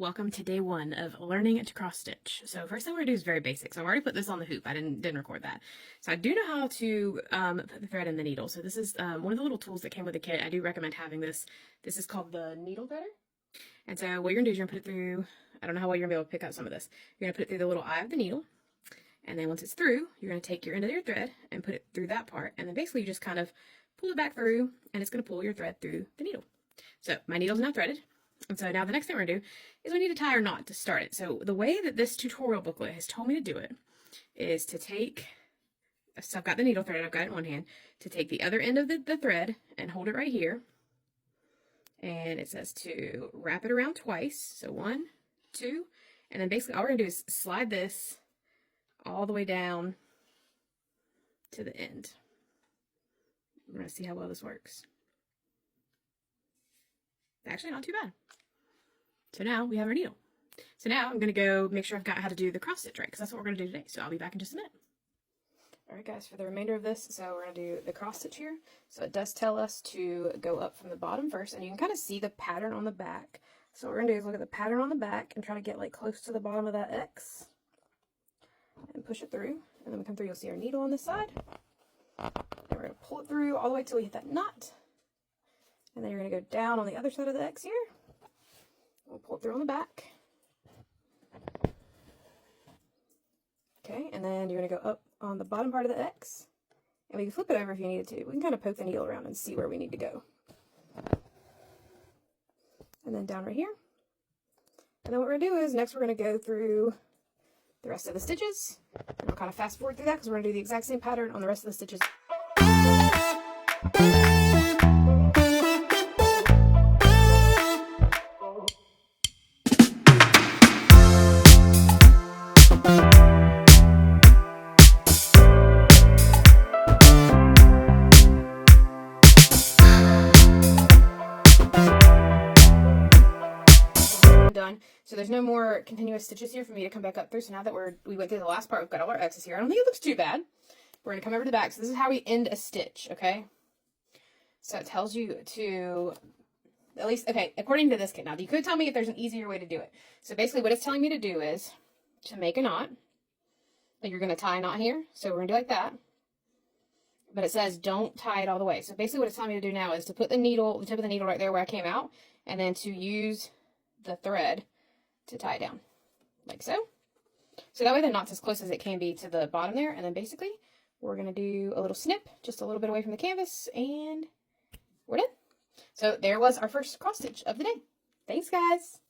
Welcome to day one of learning to cross stitch. So first thing we're gonna do is very basic. So I've already put this on the hoop. I didn't record that. So I do know how to put the thread in the needle. So this is one of the little tools that came with the kit. I do recommend having this. This is called the needle threader. And so what you're gonna do is you're gonna put it through, I don't know how well you're gonna be able to pick out some of this. You're gonna put it through the little eye of the needle. And then once it's through, you're gonna take your end of your thread and put it through that part. And then basically you just kind of pull it back through and it's gonna pull your thread through the needle. So my needle's now threaded. And so now the next thing we're going to do is we need to tie our knot to start it. So the way that this tutorial booklet has told me to do it is to take, so I've got the needle thread, I've got it in one hand, to take the other end of the thread and hold it right here. And it says to wrap it around twice. So 1, 2, and then basically all we're going to do is slide this all the way down to the end. We're going to see how well this works. Actually, not too bad. So now we have our needle. So now I'm going to go make sure I've got how to do the cross stitch right, because that's what we're going to do today. So I'll be back in just a minute. All right, guys, for the remainder of this, so we're going to do the cross stitch here. So it does tell us to go up from the bottom first, and you can kind of see the pattern on the back. So what we're going to do is look at the pattern on the back and try to get like close to the bottom of that X and push it through. And then we come through, you'll see our needle on this side. And we're going to pull it through all the way till we hit that knot. And then you're going to go down on the other side of the X here. We'll pull it through on the back. Okay, and then you're going to go up on the bottom part of the X. And we can flip it over if you needed to. We can kind of poke the needle around and see where we need to go. And then down right here. And then what we're going to do is next we're going to go through the rest of the stitches. And I'll kind of fast forward through that because we're going to do the exact same pattern on the rest of the stitches. Done. So there's no more continuous stitches here for me to come back up through. So now that we went through the last part, we've got all our X's here. I don't think it looks too bad. We're going to come over to the back. So this is how we end a stitch, okay? So it tells you to, at least, okay, according to this kit. Now, you could tell me if there's an easier way to do it. So basically what it's telling me to do is to make a knot. Like you're going to tie a knot here. So we're going to do like that. But it says don't tie it all the way. So basically what it's telling me to do now is to put the needle, the tip of the needle right there where I came out, and then to use the thread to tie down like so. So that way the knot's as close as it can be to the bottom there. And then basically we're going to do a little snip just a little bit away from the canvas and we're done. So there was our first cross stitch of the day. Thanks, guys.